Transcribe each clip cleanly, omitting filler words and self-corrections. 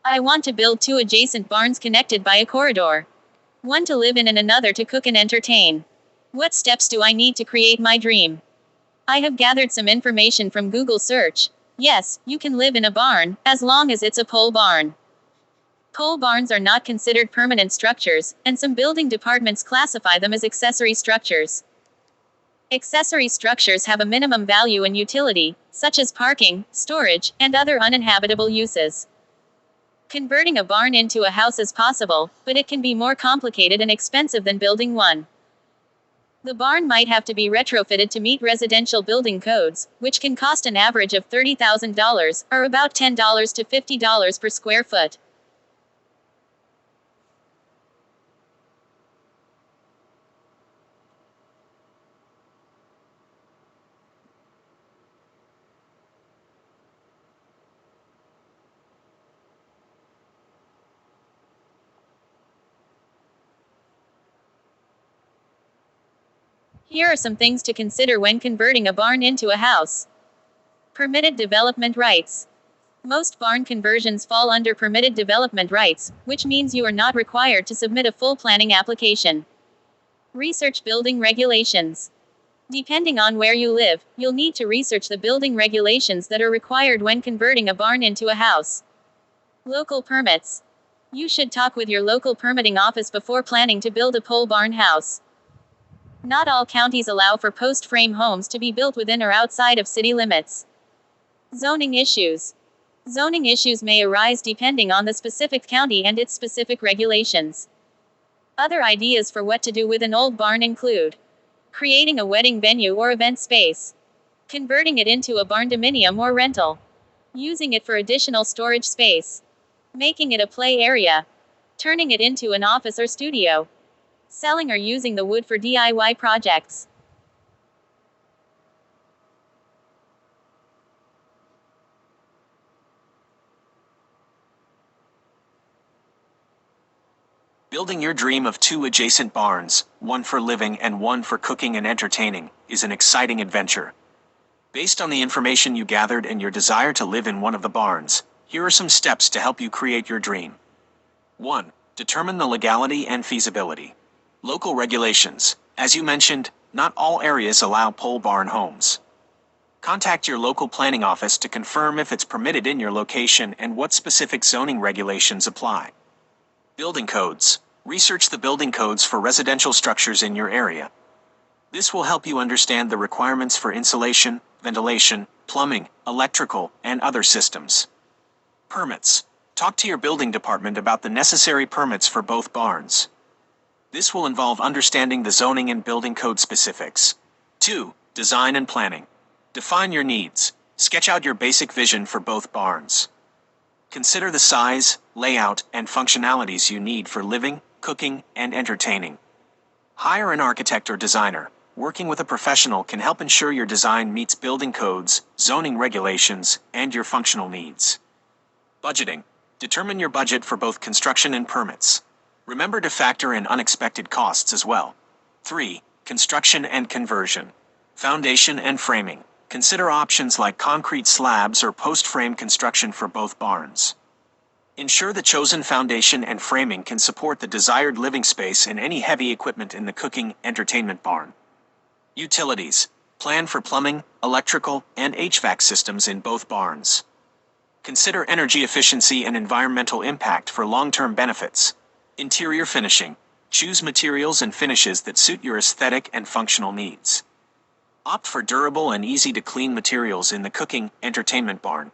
I want to build two adjacent barns connected by a corridor. One to live in and another to cook and entertain. What steps do I need to create my dream? I have gathered some information from Google search. Yes, you can live in a barn, as long as it's a pole barn. Pole barns are not considered permanent structures, and some building departments classify them as accessory structures. Accessory structures have a minimum value and utility, such as parking, storage, and other uninhabitable uses. Converting a barn into a house is possible, but it can be more complicated and expensive than building one. The barn might have to be retrofitted to meet residential building codes, which can cost an average of $30,000, or about $10 to $50 per square foot. Here are some things to consider when converting a barn into a house. Permitted development rights. Most barn conversions fall under permitted development rights, which means you are not required to submit a full planning application. Research building regulations. Depending on where you live, you'll need to research the building regulations that are required when converting a barn into a house. Local permits. You should talk with your local permitting office before planning to build a pole barn house. Not all counties allow for post-frame homes to be built within or outside of city limits. Zoning issues. Zoning issues may arise depending on the specific county and its specific regulations. Other ideas for what to do with an old barn include creating a wedding venue or event space, converting it into a barndominium or rental, using it for additional storage space, making it a play area, turning it into an office or studio, selling or using the wood for DIY projects. Building your dream of two adjacent barns, one for living and one for cooking and entertaining, is an exciting adventure. Based on the information you gathered and your desire to live in one of the barns, here are some steps to help you create your dream. 1. Determine the legality and feasibility. Local regulations. As you mentioned, not all areas allow pole barn homes. Contact your local planning office to confirm if it's permitted in your location and what specific zoning regulations apply. Building codes. Research the building codes for residential structures in your area. This will help you understand the requirements for insulation, ventilation, plumbing, electrical, and other systems. Permits. Talk to your building department about the necessary permits for both barns. This will involve understanding the zoning and building code specifics. 2. Design and planning. Define your needs. Sketch out your basic vision for both barns. Consider the size, layout, and functionalities you need for living, cooking, and entertaining. Hire an architect or designer. Working with a professional can help ensure your design meets building codes, zoning regulations, and your functional needs. Budgeting. Determine your budget for both construction and permits. Remember to factor in unexpected costs as well. 3. Construction and conversion. Foundation and framing. Consider options like concrete slabs or post-frame construction for both barns. Ensure the chosen foundation and framing can support the desired living space and any heavy equipment in the cooking, entertainment barn. Utilities. Plan for plumbing, electrical, and HVAC systems in both barns. Consider energy efficiency and environmental impact for long-term benefits. Interior finishing. Choose materials and finishes that suit your aesthetic and functional needs. Opt for durable and easy-to-clean materials in the cooking, entertainment barn.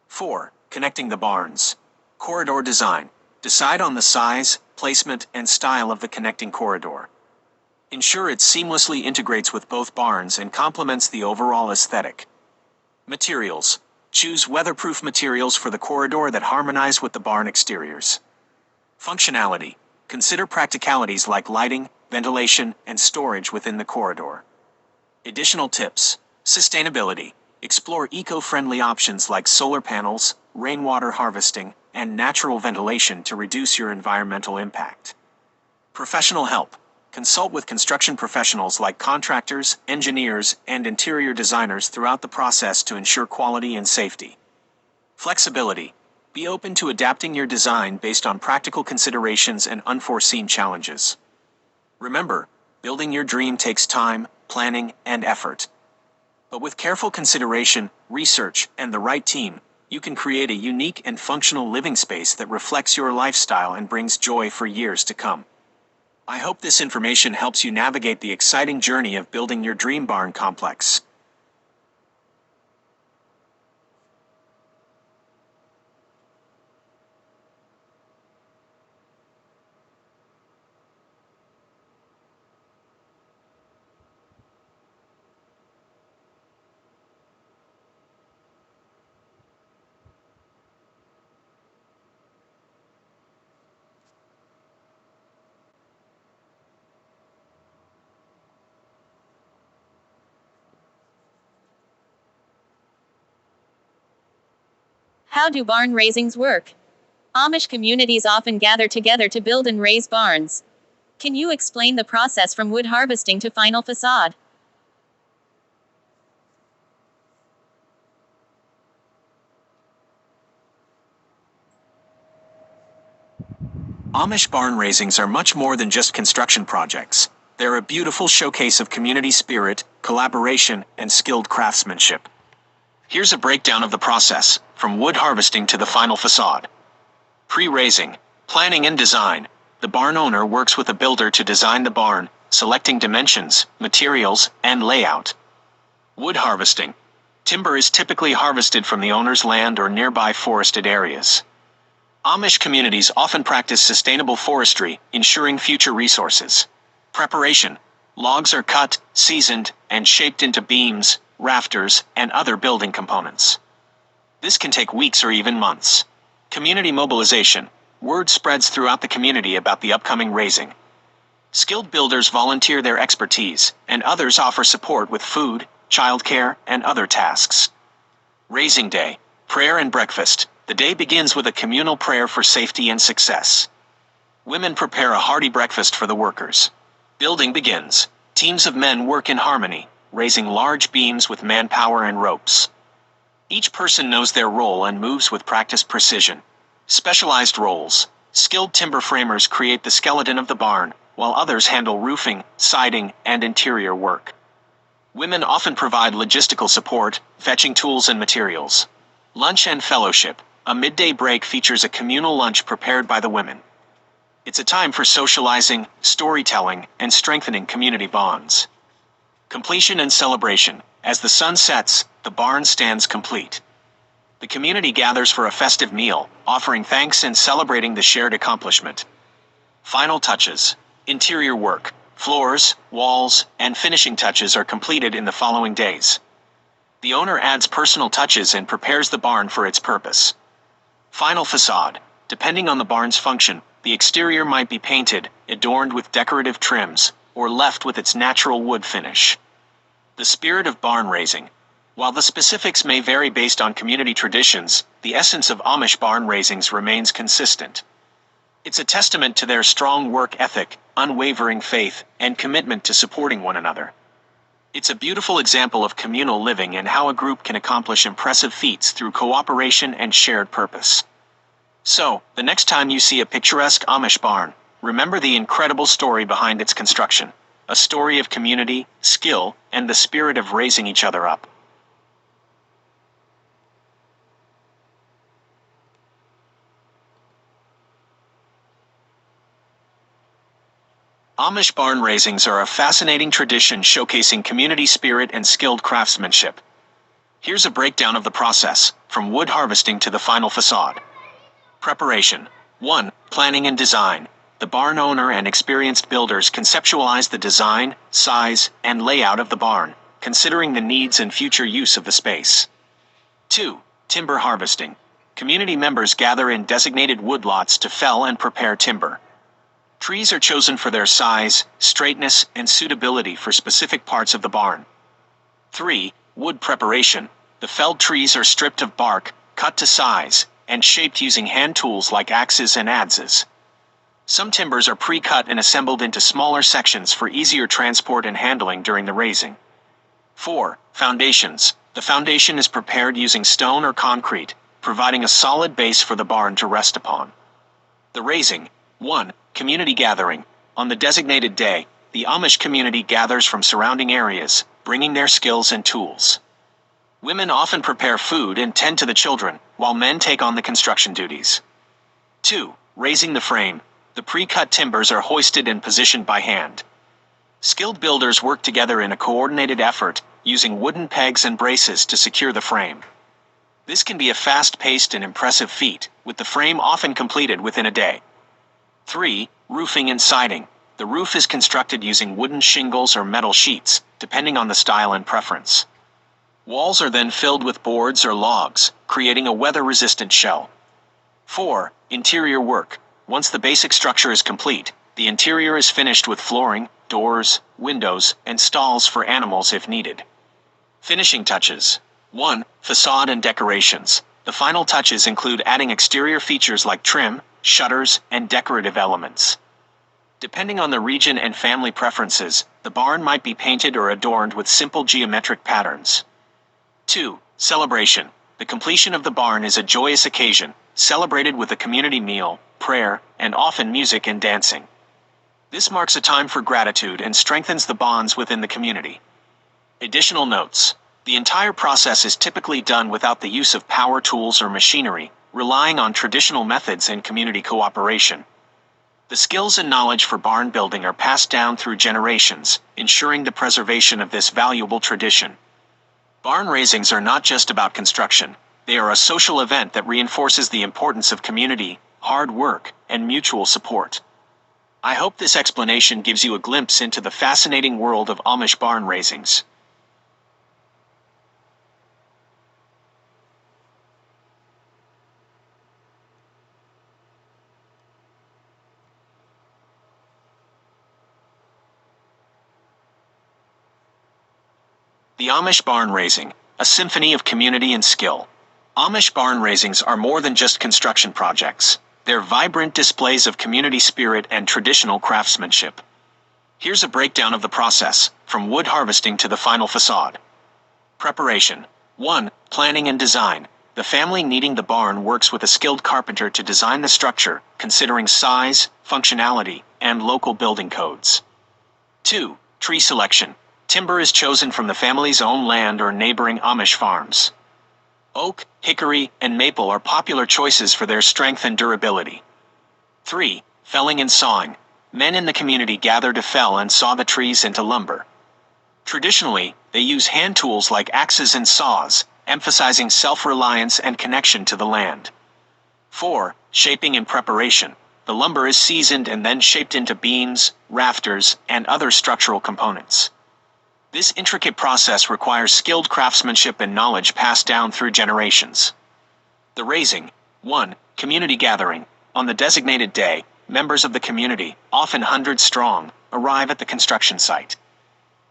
4. Connecting the barns. Corridor design. Decide on the size, placement, and style of the connecting corridor. Ensure it seamlessly integrates with both barns and complements the overall aesthetic. Materials. Choose weatherproof materials for the corridor that harmonize with the barn exteriors. Functionality. Consider practicalities like lighting, ventilation, and storage within the corridor. Additional tips. Sustainability. Explore eco-friendly options like solar panels, rainwater harvesting, and natural ventilation to reduce your environmental impact. Professional help. Consult with construction professionals like contractors, engineers, and interior designers throughout the process to ensure quality and safety. Flexibility. Be open to adapting your design based on practical considerations and unforeseen challenges. Remember, building your dream takes time, planning, and effort. But with careful consideration, research, and the right team, you can create a unique and functional living space that reflects your lifestyle and brings joy for years to come. I hope this information helps you navigate the exciting journey of building your dream barn complex. How do barn raisings work? Amish communities often gather together to build and raise barns. Can you explain the process from wood harvesting to final facade? Amish barn raisings are much more than just construction projects. They're a beautiful showcase of community spirit, collaboration, and skilled craftsmanship. Here's a breakdown of the process, from wood harvesting to the final facade. Pre-raising, planning and design. The barn owner works with a builder to design the barn, selecting dimensions, materials, and layout. Wood harvesting. Timber is typically harvested from the owner's land or nearby forested areas. Amish communities often practice sustainable forestry, ensuring future resources. Preparation. Logs are cut, seasoned, and shaped into beams, rafters, and other building components. This can take weeks or even months. Community mobilization. Word spreads throughout the community about the upcoming raising. Skilled builders volunteer their expertise, and others offer support with food, childcare, and other tasks. Raising day. Prayer and breakfast. The day begins with a communal prayer for safety and success. Women prepare a hearty breakfast for the workers. Building begins. Teams of men work in harmony, raising large beams with manpower and ropes. Each person knows their role and moves with practiced precision. Specialized roles. Skilled timber framers create the skeleton of the barn, while others handle roofing, siding, and interior work. Women often provide logistical support, fetching tools and materials. Lunch and fellowship. A midday break features a communal lunch prepared by the women. It's a time for socializing, storytelling, and strengthening community bonds. Completion and celebration. As the sun sets, the barn stands complete. The community gathers for a festive meal, offering thanks and celebrating the shared accomplishment. Final touches. Interior work. Floors, walls, and finishing touches are completed in the following days. The owner adds personal touches and prepares the barn for its purpose. Final facade. Depending on the barn's function, the exterior might be painted, adorned with decorative trims, or left with its natural wood finish. The spirit of barn raising. While the specifics may vary based on community traditions, the essence of Amish barn raisings remains consistent. It's a testament to their strong work ethic, unwavering faith, and commitment to supporting one another. It's a beautiful example of communal living and how a group can accomplish impressive feats through cooperation and shared purpose. So, the next time you see a picturesque Amish barn, remember the incredible story behind its construction. A story of community, skill, and the spirit of raising each other up. Amish barn raisings are a fascinating tradition showcasing community spirit and skilled craftsmanship. Here's a breakdown of the process, from wood harvesting to the final facade. Preparation. 1. Planning and design. The barn owner and experienced builders conceptualize the design, size, and layout of the barn, considering the needs and future use of the space. 2. Timber harvesting. Community members gather in designated woodlots to fell and prepare timber. Trees are chosen for their size, straightness, and suitability for specific parts of the barn. 3. Wood preparation. The felled trees are stripped of bark, cut to size, and shaped using hand tools like axes and adzes. Some timbers are pre-cut and assembled into smaller sections for easier transport and handling during the raising. 4. Foundations. The foundation is prepared using stone or concrete, providing a solid base for the barn to rest upon. The raising. 1. Community gathering. On the designated day, the Amish community gathers from surrounding areas, bringing their skills and tools. Women often prepare food and tend to the children, while men take on the construction duties. 2. Raising the frame. The pre-cut timbers are hoisted and positioned by hand. Skilled builders work together in a coordinated effort, using wooden pegs and braces to secure the frame. This can be a fast-paced and impressive feat, with the frame often completed within a day. 3. Roofing and siding. The roof is constructed using wooden shingles or metal sheets, depending on the style and preference. Walls are then filled with boards or logs, creating a weather-resistant shell. 4. Interior work. Once the basic structure is complete, the interior is finished with flooring, doors, windows, and stalls for animals if needed. Finishing touches. 1. Facade and decorations. The final touches include adding exterior features like trim, shutters, and decorative elements. Depending on the region and family preferences, the barn might be painted or adorned with simple geometric patterns. 2. Celebration. The completion of the barn is a joyous occasion, celebrated with a community meal, prayer, and often music and dancing. This marks a time for gratitude and strengthens the bonds within the community. Additional notes. The entire process is typically done without the use of power tools or machinery, relying on traditional methods and community cooperation. The skills and knowledge for barn building are passed down through generations, ensuring the preservation of this valuable tradition. Barn raisings are not just about construction, they are a social event that reinforces the importance of community, hard work, and mutual support. I hope this explanation gives you a glimpse into the fascinating world of Amish barn raisings. The Amish barn raising, a symphony of community and skill. Amish barn raisings are more than just construction projects. They're vibrant displays of community spirit and traditional craftsmanship. Here's a breakdown of the process, from wood harvesting to the final facade. Preparation. 1. Planning and design. The family needing the barn works with a skilled carpenter to design the structure, considering size, functionality, and local building codes. 2. Tree selection. Timber is chosen from the family's own land or neighboring Amish farms. Oak, hickory, and maple are popular choices for their strength and durability. 3. Felling and sawing. Men in the community gather to fell and saw the trees into lumber. Traditionally, they use hand tools like axes and saws, emphasizing self-reliance and connection to the land. 4. Shaping and preparation. The lumber is seasoned and then shaped into beams, rafters, and other structural components. This intricate process requires skilled craftsmanship and knowledge passed down through generations. The raising. 1. Community gathering. On the designated day, members of the community, often hundreds strong, arrive at the construction site.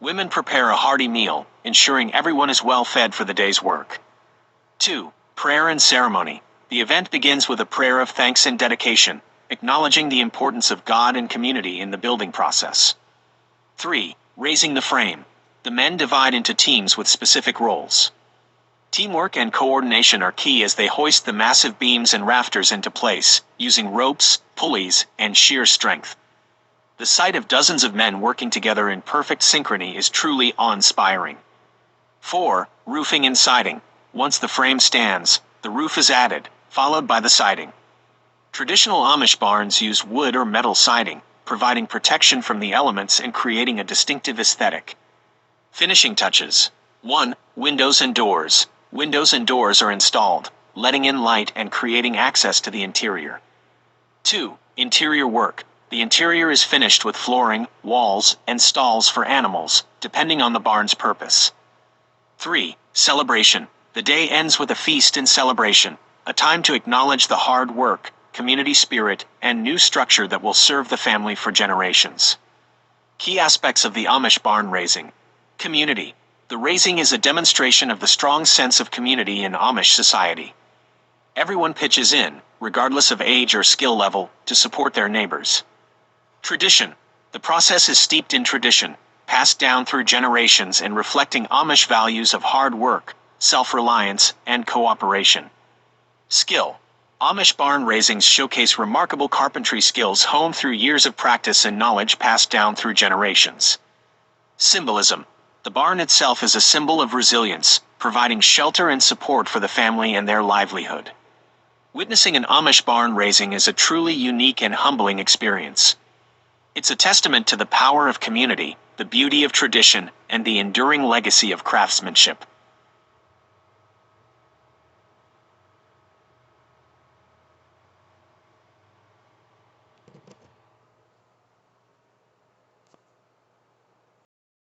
Women prepare a hearty meal, ensuring everyone is well fed for the day's work. 2. Prayer and ceremony. The event begins with a prayer of thanks and dedication, acknowledging the importance of God and community in the building process. 3. Raising the frame. The men divide into teams with specific roles. Teamwork and coordination are key as they hoist the massive beams and rafters into place, using ropes, pulleys, and sheer strength. The sight of dozens of men working together in perfect synchrony is truly awe-inspiring. 4. Roofing and siding. Once the frame stands, the roof is added, followed by the siding. Traditional Amish barns use wood or metal siding, providing protection from the elements and creating a distinctive aesthetic. Finishing touches. 1. Windows and doors. Windows and doors are installed, letting in light and creating access to the interior. 2. Interior work. The interior is finished with flooring, walls, and stalls for animals, depending on the barn's purpose. 3. Celebration. The day ends with a feast and celebration, a time to acknowledge the hard work, community spirit, and new structure that will serve the family for generations. Key aspects of the Amish barn raising. Community. The raising is a demonstration of the strong sense of community in Amish society. Everyone pitches in, regardless of age or skill level, to support their neighbors. Tradition. The process is steeped in tradition, passed down through generations and reflecting Amish values of hard work, self-reliance, and cooperation. Skill. Amish barn raisings showcase remarkable carpentry skills honed through years of practice and knowledge passed down through generations. Symbolism. The barn itself is a symbol of resilience, providing shelter and support for the family and their livelihood. Witnessing an Amish barn raising is a truly unique and humbling experience. It's a testament to the power of community, the beauty of tradition, and the enduring legacy of craftsmanship.